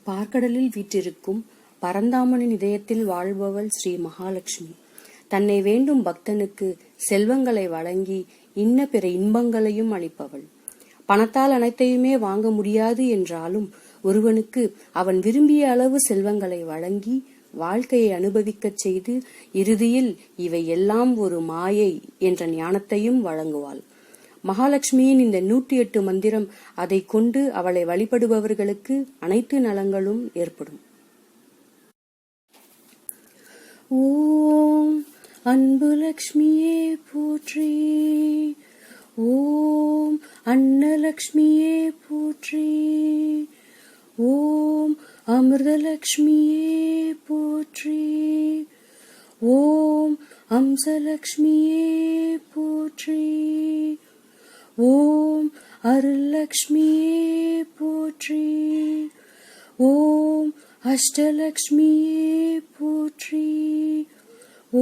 பார்க்கடலில் வீற்றிருக்கும் பரந்தாமனின் இதயத்தில் வாழ்பவள் ஸ்ரீ மகாலட்சுமி. தன்னை வேண்டும் பக்தனுக்கு செல்வங்களை வழங்கி இன்ன பிற இன்பங்களையும் அளிப்பவள். பணத்தால் அனைத்தையுமே வாங்க முடியாது என்றாலும் ஒருவனுக்கு அவன் விரும்பிய அளவு செல்வங்களை வழங்கி வாழ்க்கையை அனுபவிக்கச் செய்து இறுதியில் இவை எல்லாம் ஒரு மாயை என்ற ஞானத்தையும் வழங்குவாள். மகாலட்சுமியின் இந்த 108 மந்திரம், அதை கொண்டு அவளை வழிபடுபவர்களுக்கு அனைத்து நலங்களும் ஏற்படும். ஓம் அன்பு லட்சுமியே போற்றி, ஓம் அன்னலட்சுமியே போற்றி, ஓம் அமிர்தலட்சுமியே போற்றி, ஓம் அம்சலட்சுமியே போற்றி, ஓம் அருள்லட்சுமியே போற்றி, ஓம் அஷ்டலட்சுமியே போற்றி,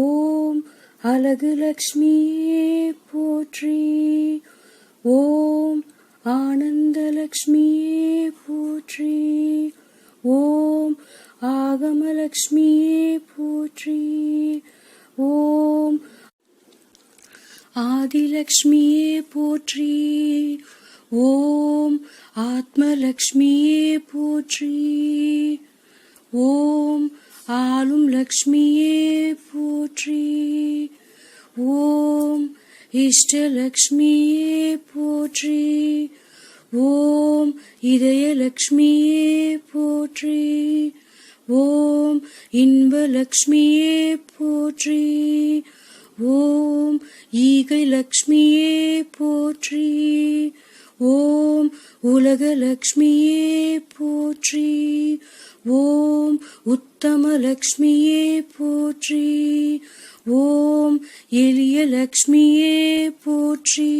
ஓம் அழகு லட்சுமியே போற்றி, ஓம் ஆனந்தலட்சுமியே போற்றி, ஓம் ஆகமலட்சுமியே போற்றி, ஓம் ஆதிலட்சுமியே போற்றி, ஓம் ஆத்மலட்சுமியே போற்றி, ஓம் ஆளும் லட்சுமியே போற்றி, ஓம் இஷ்டலட்சுமியே போற்றி, ஓம் இதயலட்சுமியே போற்றி, ஓம் இன்பலட்சுமியே போற்றி, ஓம் ஈகை லட்சுமியே போற்றி, ஓம் உலகலட்சுமியே போற்றி, ஓம் உத்தம லட்சுமியே போற்றி, ஓம் எளிய லட்சுமியே போற்றி,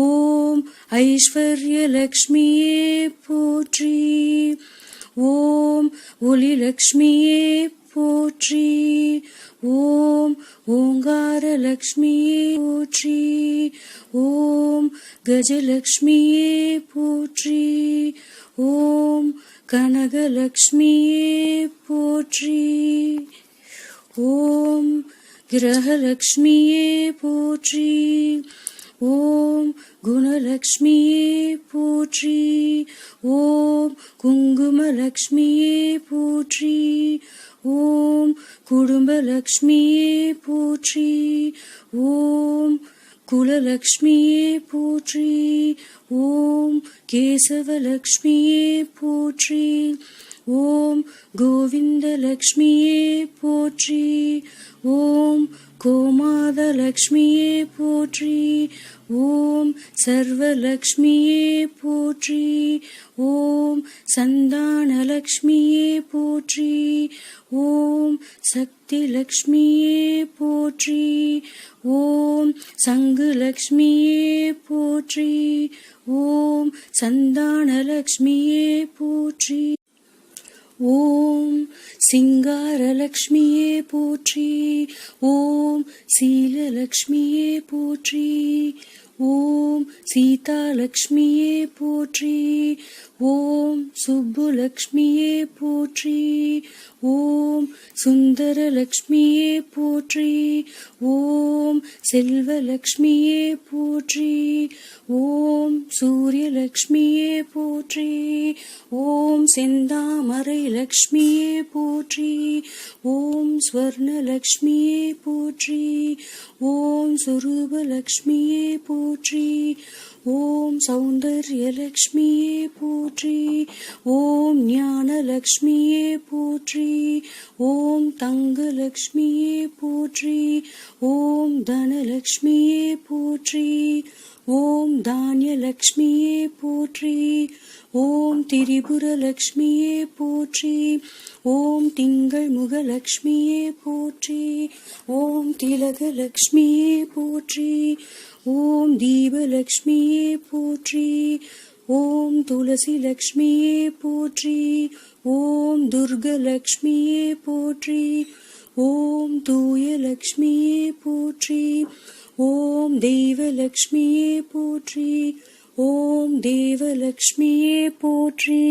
ஓம் ஐஸ்வர்ய லட்சுமியே போற்றி, ஓம் ஒளி லட்சுமியே போற்றி, ஓம் ஓங்கார லட்சுமியே போற்றி, ஓம் கஜலட்சுமியே போற்றி, ஓம் கனகலட்சுமியே போற்றி, ஓம் கிரகலட்சுமியே போற்றி, ஓம் குணலட்சுமியே போற்றி, ஓம் குங்குமலட்சுமியே போற்றி, ஓம் குடும்பலட்சுமியே போற்றி, ஓம் குலலட்சுமியே போற்றி, ஓம் கேசவலட்சுமியே போற்றி, ஓம் கோவிந்தலட்சுமியே போற்றி, ஓம் கோமாதலட்சுமியே போற்றி, ஓம் சர்வலட்சுமியே போற்றி, ஓம் சந்தானலட்சுமியே போற்றி, ஓம் சக்தி லட்சுமியே போற்றி, ஓம் சங்குலட்சுமியே போற்றி, ஓம் சந்தானலட்சுமியே போற்றி, ஓம் சிங்காரலட்சுமியே போற்றி, ஓம் சீலலட்சுமியே போற்றி, ஓம் சீதாலட்சுமியே போற்றி, ஓம் சுப்புலட்சுமியே போற்றி, ஓம் சுந்தரலட்சுமியே போற்றி, ஓம் செல்வலட்சுமியே போற்றி, ஓம் சூரியலட்சுமியே போற்றி, ஓம் செந்தாமரை லட்சுமியே போற்றி, ஓம் ஸ்வர்ணலட்சுமியே போற்றி, ஓம் சுரூபலட்சுமியே போற்றி, ஓம் சௌந்தர்யலட்சுமியே போற்றி, ஓம் ஞானலட்சுமியே போற்றி, ஓம் தங்கலட்சுமியே போற்றி, ஓம் தனலட்சுமியே போற்றி, ஓம் தானியலட்சுமியே போற்றி, ஓம் திரிபுரலட்சுமியே போற்றி, ஓம் திங்கள் முகலட்சுமியே போற்றி, ஓம் திலகலட்சுமியே போற்றி, ஓம் தீபலட்சுமியே போற்றி, ஓம் துளசி லட்சுமியே போற்றி, ஓம் துர்கலட்சுமியே போற்றி, ஓம் தூயலட்சுமியே போற்றி, ஓம் தெய்வலட்சுமியே போற்றி, ஓம் தேவலட்சுமியே போற்றி,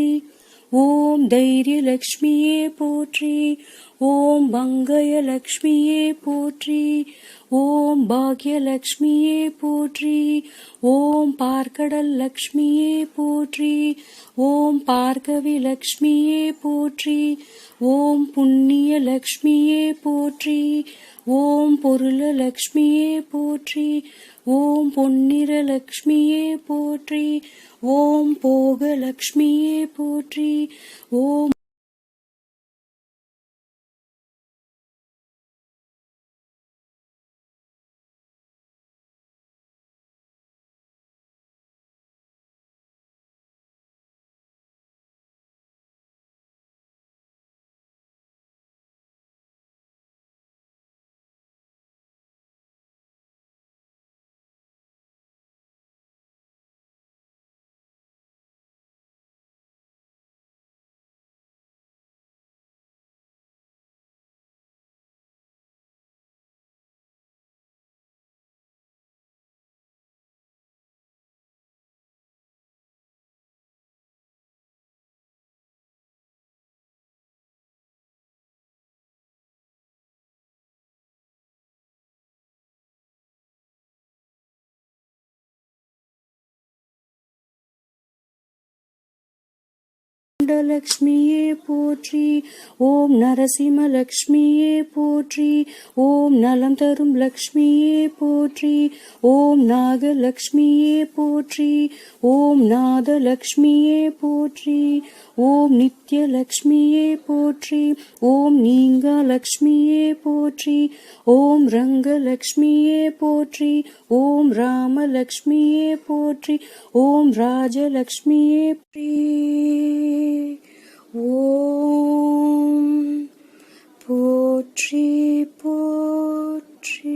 ஓம் தைரியலக்ஷ்மியே போற்றி. ஓம் பங்கயலக்ஷ்மியே போற்றி. ஓம் பாக்யலக்ஷ்மியே போற்றி. ஓம் பார்க்கடல் லக்ஷ்மியே போற்றி. ஓம் பார்கவி லக்ஷ்மியே போற்றி. ஓம் புண்ணிய லக்ஷ்மியே போற்றி. ஓம் பொருள லக்ஷ்மியே போற்றி. ஓம் பொன்னிற லக்ஷ்மியே போற்றி. ஓம் போக லக்ஷ்மியே போற்றி. ஓம் லக்ஷ்மியே போற்றி. ஓம் நரசிம்ம லக்ஷ்மியே போற்றி. ஓம் நலம் தரும் லக்ஷ்மியே போற்றி. ஓம் நாகலக்ஷ்மியே போற்றி. ஓம் நாதலக்ஷ்மியே போற்றி. ஓம் நித்ய லக்ஷ்மியே போற்றி. ஓம் நீங்க லக்ஷ்மியே போற்றி. ஓம் ரங்க லக்ஷ்மியே போற்றி. ஓம் ராமலக்ஷ்மியே போற்றி. ஓம் ராஜலக்ஷ்மியே போற்றி. ஓம் போற்றி போற்றி.